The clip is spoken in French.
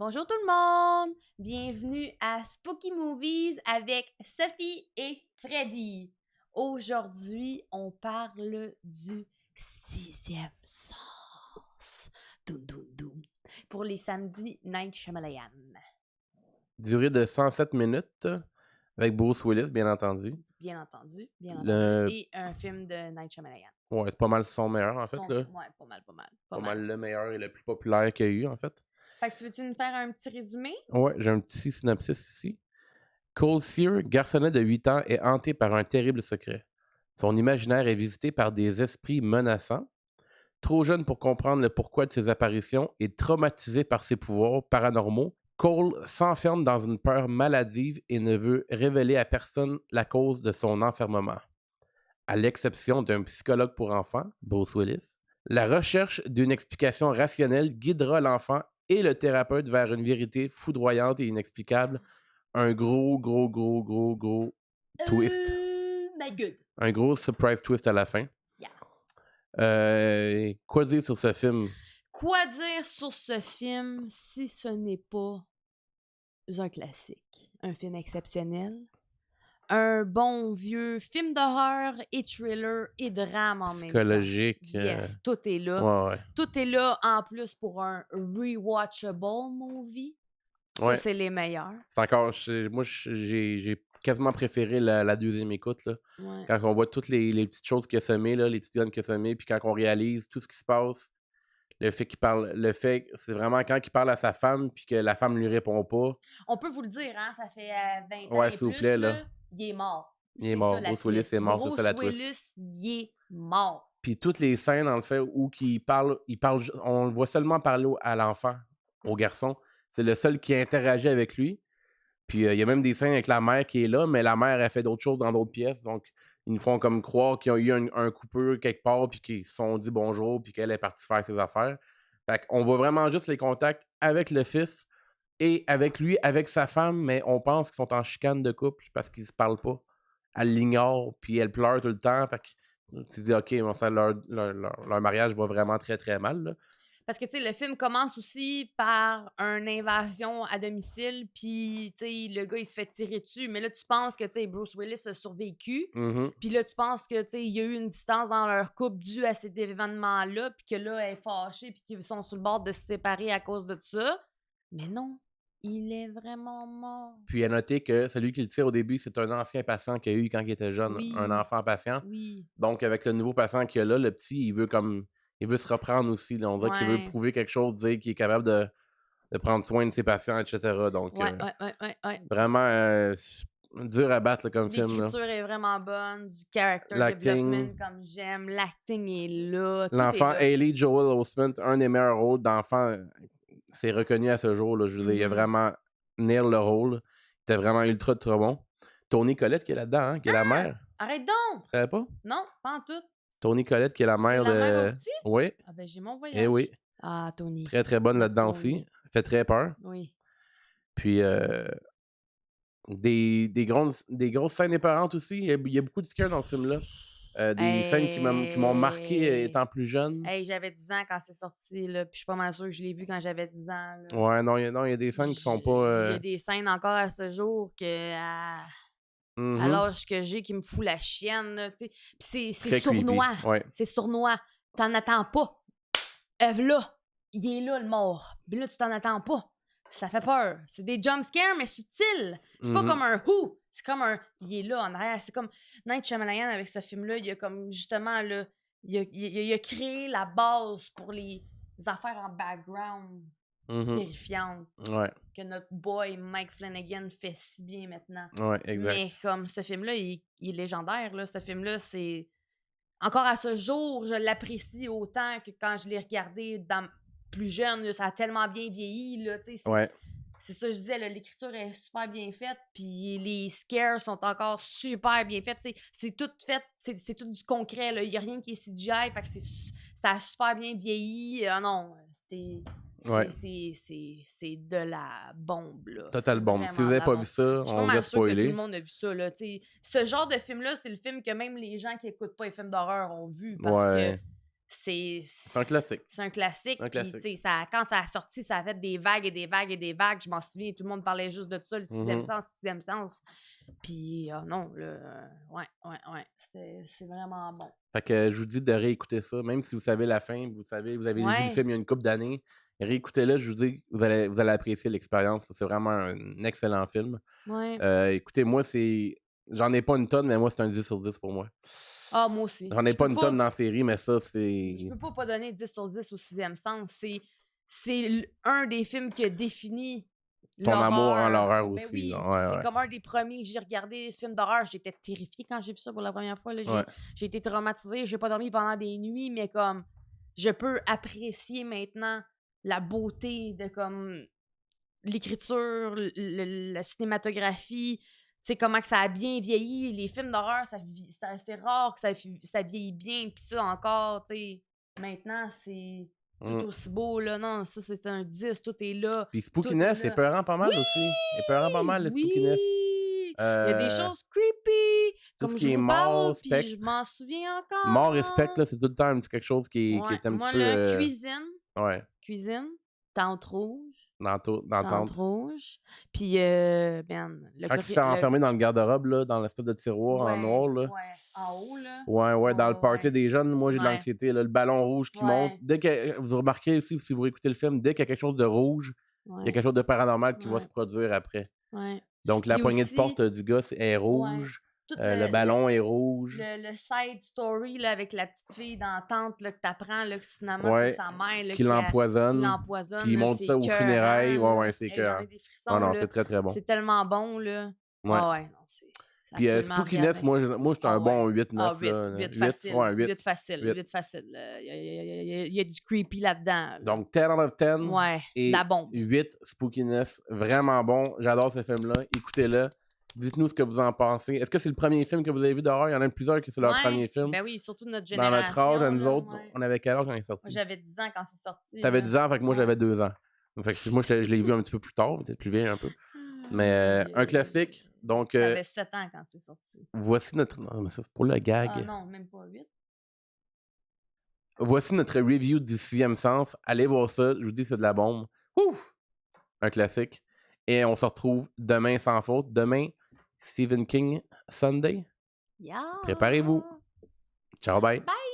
Bonjour tout le monde! Bienvenue à Spooky Movies avec Sophie et Freddy. Aujourd'hui, on parle du sixième sens. Doum, doum, doum. Pour les samedis Night Shyamalan. Durée de 107 minutes, avec Bruce Willis, bien entendu. Bien entendu. Le Et un film de Night Shyamalan. Ouais, pas mal son meilleur, en fait, là. Ouais, pas mal. Pas mal le meilleur et le plus populaire qu'il y a eu, en fait. Fait que tu veux-tu nous faire un petit résumé? Ouais, j'ai un petit synopsis ici. Cole Sear, garçonnet de 8 ans, est hanté par un terrible secret. Son imaginaire est visité par des esprits menaçants. Trop jeune pour comprendre le pourquoi de ses apparitions et traumatisé par ses pouvoirs paranormaux, Cole s'enferme dans une peur maladive et ne veut révéler à personne la cause de son enfermement. À l'exception d'un psychologue pour enfants, Bruce Willis, la recherche d'une explication rationnelle guidera l'enfant et le thérapeute vers une vérité foudroyante et inexplicable. Un gros twist. My good. Un gros surprise twist à la fin. Yeah. Quoi dire sur ce film? Quoi dire sur ce film si ce n'est pas un classique? Un film exceptionnel. Un bon vieux film d'horreur et thriller et drame en même temps. Psychologique. Yes, tout est là. Ouais. Tout est là en plus pour un rewatchable movie. Ça, Ouais. c'est les meilleurs. C'est encore... Moi, j'ai quasiment préféré la deuxième écoute, là. Ouais. Quand on voit toutes les petites choses qu'il a semées, là, les petites graines qu'il a semées, puis quand on réalise tout ce qui se passe, le fait c'est vraiment quand il parle à sa femme, puis que la femme lui répond pas. On peut vous le dire, hein, ça fait 20 ans Ouais, et s'il vous plus, plaît, là, là. il est mort. Il est C'est mort. ça, la Bruce Willis twist. est mort, ça, c'est la Bruce twist. Willis, il est mort. Puis toutes les scènes, dans le fait, où il parle, on le voit seulement parler à l'enfant, au garçon. C'est le seul qui interagit avec lui. Puis il y a même des scènes avec la mère qui est là, mais la mère, elle fait d'autres choses dans d'autres pièces. Donc, ils nous font comme croire qu'ils ont eu un coupeur quelque part, puis qu'ils se sont dit bonjour, puis qu'elle est partie faire ses affaires. Fait qu'on voit vraiment juste les contacts avec le fils et avec lui, avec sa femme, mais on pense qu'ils sont en chicane de couple parce qu'ils se parlent pas. Elle l'ignore, puis elle pleure tout le temps. Fait que tu te dis, OK, bon, ça, leur mariage va vraiment très, très mal, là. Parce que, tu sais, le film commence aussi par une invasion à domicile, puis, tu sais, le gars, il se fait tirer dessus. Mais là, tu penses que, tu sais, Bruce Willis a survécu. Mm-hmm. Puis là, tu penses que, tu sais, il y a eu une distance dans leur couple due à cet événement-là, puis que là, elle est fâchée, puis qu'ils sont sur le bord de se séparer à cause de ça. Mais non, il est vraiment mort. Puis à noter que celui qui le tire au début, c'est un ancien patient qu'il a eu quand il était jeune, Oui. un enfant patient. Oui. Donc, avec le nouveau patient qu'il y a là, le petit, il veut se reprendre aussi. Là. On dirait qu'il veut prouver quelque chose, dire qu'il est capable de prendre soin de ses patients, etc. Donc, Ouais. vraiment dur à battre là, comme film. L'écriture est vraiment bonne, du character development comme j'aime, l'acting est là. L'enfant tout est là. Haley Joel Osment, un des meilleurs rôles d'enfant, c'est reconnu à ce jour. Là, je veux dire, il a vraiment nail le rôle. Il était vraiment ultra trop bon. Toni Collette qui est là-dedans, hein, qui est la mère. Arrête donc! Tu savais pas? Non, pas en tout. Toni Collette qui est la mère la de... mère au petit? Oui. Ah ben j'ai mon voyage. Eh oui. Ah, Toni. Très, très bonne là-dedans aussi. Elle fait très peur. Oui. Puis, des grosses scènes épeurante aussi. Il y a beaucoup de scares dans ce film-là. Des scènes qui m'ont marqué étant plus jeune. Hey, j'avais 10 ans quand c'est sorti, là, puis je suis pas mal sûre que je l'ai vu quand j'avais 10 ans. Là. Ouais, non, il y a des scènes qui sont pas... Il y a des scènes encore à ce jour que... À l'âge que j'ai, qui me fout la chienne, là, tu sais. Puis c'est sournois. Ouais. C'est sournois. T'en attends pas. Là, il est là, le mort. Puis là, tu t'en attends pas. Ça fait peur. C'est des jumpscares, mais subtils. C'est pas comme un who. C'est comme un... Il est là, en arrière. C'est comme Night Shyamalan, avec ce film-là, il a comme, justement, là... Il a créé la base pour les affaires en background terrifiantes. Ouais. Que notre boy Mike Flanagan fait si bien maintenant. Ouais, exact. Mais comme ce film-là, il est légendaire. Là. Ce film-là, c'est... Encore à ce jour, je l'apprécie autant que quand je l'ai regardé plus jeune. Là, ça a tellement bien vieilli. Là, c'est ça que je disais, là, l'écriture est super bien faite, puis les scares sont encore super bien faits. C'est tout fait, c'est tout du concret. Il n'y a rien qui est CGI, fait que ça a super bien vieilli. Non, c'était... C'est de la bombe, là. Total bombe. Si vous n'avez pas vu ça, on va spoiler. Tout le monde a vu ça, là. Ce genre de film-là, c'est le film que même les gens qui n'écoutent pas les films d'horreur ont vu. Parce que c'est un classique. C'est un classique. Puis, tu sais, quand ça a sorti, ça a fait des vagues et des vagues et des vagues. Je m'en souviens, tout le monde parlait juste de ça, le sixième sens. Puis, non, ouais. C'est vraiment bon. Fait que je vous dis de réécouter ça, même si vous savez la fin, vous avez vu le film il y a une couple d'années, réécoutez-le, je vous dis, vous allez apprécier l'expérience. C'est vraiment un excellent film. Ouais. Écoutez, moi, j'en ai pas une tonne, mais moi, c'est un 10 sur 10 pour moi. Ah, moi aussi. J'en ai pas une tonne dans la série, mais ça, c'est... Je peux pas donner 10 sur 10 au sixième sens. C'est un des films qui a défini ton amour en l'horreur Mais aussi. oui, c'est comme un des premiers que j'ai regardé des films d'horreur. J'étais terrifiée quand j'ai vu ça pour la première fois. Là. J'ai été traumatisée. J'ai pas dormi pendant des nuits, mais comme je peux apprécier maintenant la beauté de comme l'écriture, la cinématographie, tu sais, comment que ça a bien vieilli. Les films d'horreur, c'est rare que ça vieillit bien. Puis ça, encore, tu sais, maintenant, c'est tout aussi beau, là. Non, ça, c'est un 10, tout est là. Puis Spookiness, c'est peurant pas mal aussi. C'est peurant pas mal, le Spookiness. Il y a des choses creepy, comme je vous parle, puis je m'en souviens encore. Mort respect, là, c'est tout le temps un petit quelque chose qui est un petit peu... cuisine. Ouais. Cuisine. Tente rouge. Dans Tente rouge. Puis, quand il s'est enfermé dans le garde-robe, là, dans l'espèce de tiroir en noir, là. Ouais, en haut, là. Ouais, dans le party des jeunes, moi, j'ai de l'anxiété, là, le ballon rouge qui monte. Dès que vous remarquez aussi, si vous écoutez le film, dès qu'il y a quelque chose de rouge, il y a quelque chose de paranormal qui va se produire après. Donc, la poignée de porte du gars est rouge. Le ballon est rouge. Le side story là, avec la petite fille dans la tente là, que t'apprends, là, que finalement c'est sa mère là, qui l'empoisonne. Puis il montre ça aux funérailles. C'est que. Non, c'est très très bon. C'est tellement bon, là. Non, c'est. Puis Spookiness, moi je suis un bon 8-9. 8 facile. 8 facile. 8 facile. Il y a du creepy là-dedans. Donc 10 out of 10. Ouais, et la bombe. 8 Spookiness. Vraiment bon. J'adore ce film-là. Écoutez-le. Dites-nous ce que vous en pensez. Est-ce que c'est le premier film que vous avez vu d'horreur? Il y en a plusieurs qui c'est leur premier film. Ben oui, surtout notre génération. Dans notre âge, nous autres, on avait quel âge quand il est sorti? Moi, j'avais 10 ans quand c'est sorti. T'avais 10 ans, fait que moi, j'avais 2 ans. Fait que moi, je l'ai vu un petit peu plus tard, peut-être plus vieille un peu. Mais un classique. Donc, j'avais 7 ans quand c'est sorti. Voici notre... Non, mais ça, c'est pour le gag. Ah non, même pas 8. Voici notre review du sixième sens. Allez voir ça. Je vous dis, c'est de la bombe. Ouh! Un classique. Et on se retrouve demain sans faute. Demain... Stephen King Sunday. Yeah. Préparez-vous. Ciao, bye. Bye.